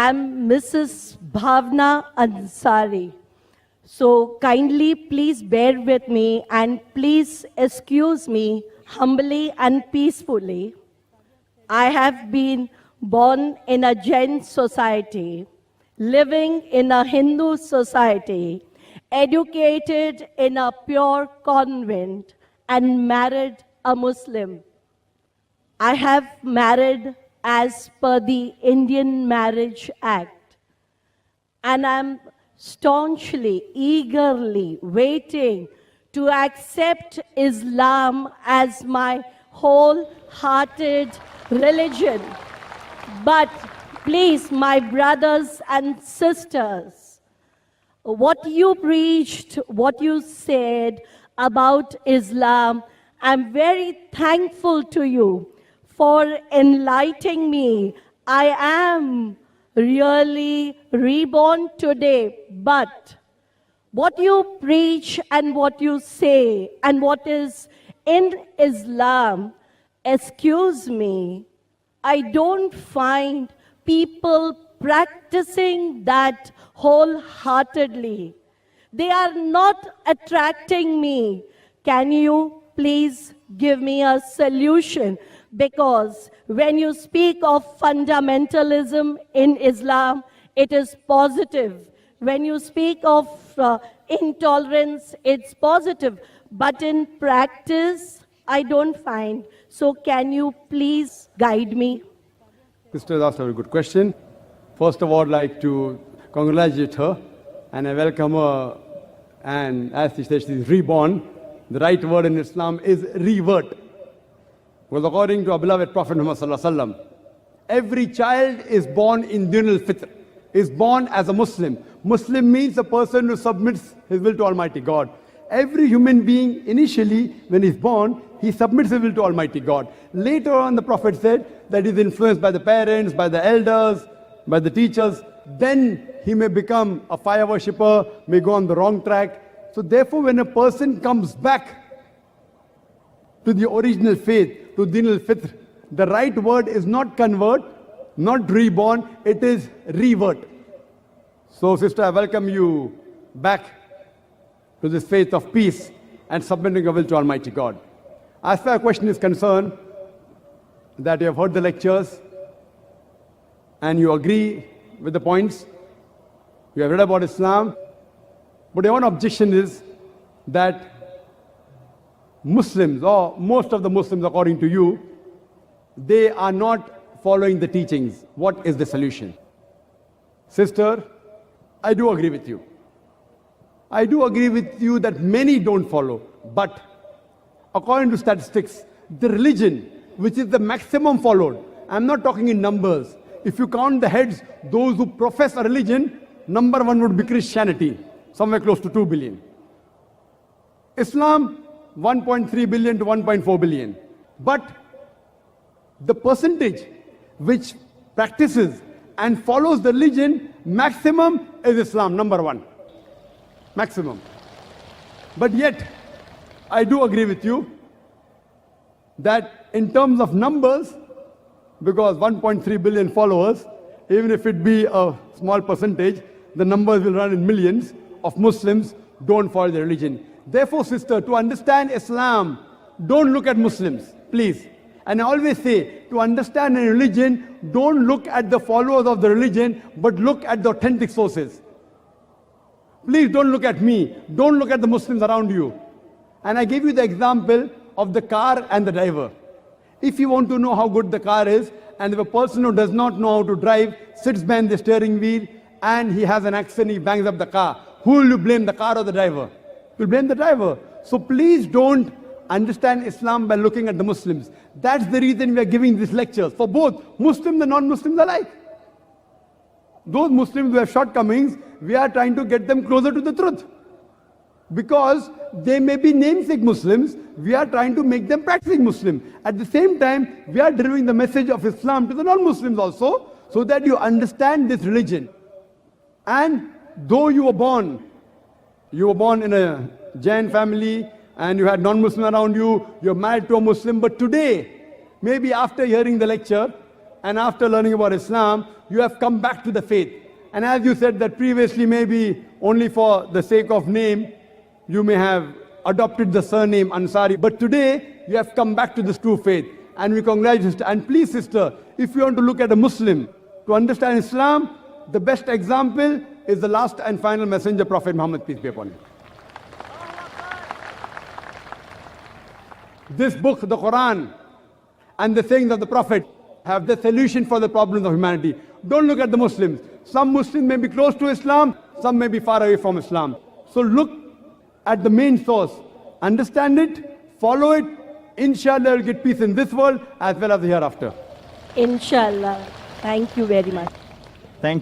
I'm Mrs. Bhavna Ansari. So kindly please bear with me and please excuse me humbly and peacefully. I have been born in a Jain society, living in a Hindu society, educated in a pure convent, and married a Muslim. I have married as per the Indian Marriage Act, and I'm staunchly, eagerly waiting to accept Islam as my wholehearted religion. But please, my brothers and sisters, what you preached, what you said about Islam, I'm very thankful to you for enlightening me. I am really reborn today, but what you preach and what you say and what is in Islam, excuse me, I don't find people practicing that wholeheartedly. They are not attracting me. Can you please give me a solution? Because when you speak of fundamentalism in Islam, it is positive. When you speak of intolerance, it's positive. But in practice, I don't find. So can you please guide me? Sister asked a very good question. First of all, I'd like to congratulate her and I welcome her. And as she said, she's reborn. The right word in Islam is revert. Because according to our beloved Prophet Muhammad Sallallahu Alaihi Wasallam, every child is born in Din al-Fitr, is born as a Muslim. Muslim means a person who submits his will to Almighty God. Every human being, initially, when he's born, he submits his will to Almighty God. Later on, the Prophet said that he's influenced by the parents, by the elders, by the teachers. Then he may become a fire worshipper, may go on the wrong track. So therefore, when a person comes back to the original faith, to Din al-Fitr, the right word is not convert, not reborn, it is revert. So sister, I welcome you back to this faith of peace and submitting your will to Almighty God. As far as question is concerned, that you have heard the lectures and you agree with the points, you have read about Islam, but your one objection is that Muslims, or most of the Muslims according to you, they are not following the teachings. What is the solution? Sister, I do agree with you. I do agree with you that many don't follow, but according to statistics, the religion which is the maximum followed, I'm not talking in numbers. If you count the heads, those who profess a religion, number one would be Christianity, somewhere close to 2 billion. Islam, 1.3 billion to 1.4 billion. But the percentage which practices and follows the religion, maximum is Islam, number one. Maximum. But yet, I do agree with you that in terms of numbers, because 1.3 billion followers, even if it be a small percentage, the numbers will run in millions of Muslims don't follow the religion. Therefore, sister, to understand Islam, don't look at Muslims, please. And I always say, to understand a religion, don't look at the followers of the religion, but look at the authentic sources. Please don't look at me. Don't look at the Muslims around you. And I gave you the example of the car and the driver. If you want to know how good the car is, and if a person who does not know how to drive sits behind the steering wheel and he has an accident, he bangs up the car, who will you blame, the car or the driver? You'll blame the driver. So please don't understand Islam by looking at the Muslims. That's the reason we are giving these lectures for both Muslims and non-Muslims alike. Those Muslims who have shortcomings, we are trying to get them closer to the truth. Because they may be namesake Muslims, we are trying to make them practicing Muslim. At the same time, we are delivering the message of Islam to the non-Muslims also, so that you understand this religion. And though you were born in a Jain family, and you had non-Muslim around you, you're married to a Muslim, but today, maybe after hearing the lecture, and after learning about Islam, you have come back to the faith. And as you said that previously maybe only for the sake of name, you may have adopted the surname Ansari, but today you have come back to this true faith. And we congratulate you, sister. And please, sister, if you want to look at a Muslim to understand Islam, the best example is the last and final messenger, Prophet Muhammad, peace be upon him. This book, the Quran, and the sayings of the Prophet have the solution for the problems of humanity. Don't look at the Muslims. Some Muslims may be close to Islam, some may be far away from Islam. So look at the main source, understand it, follow it. Inshallah, you'll get peace in this world as well as the hereafter. Inshallah. Thank you very much.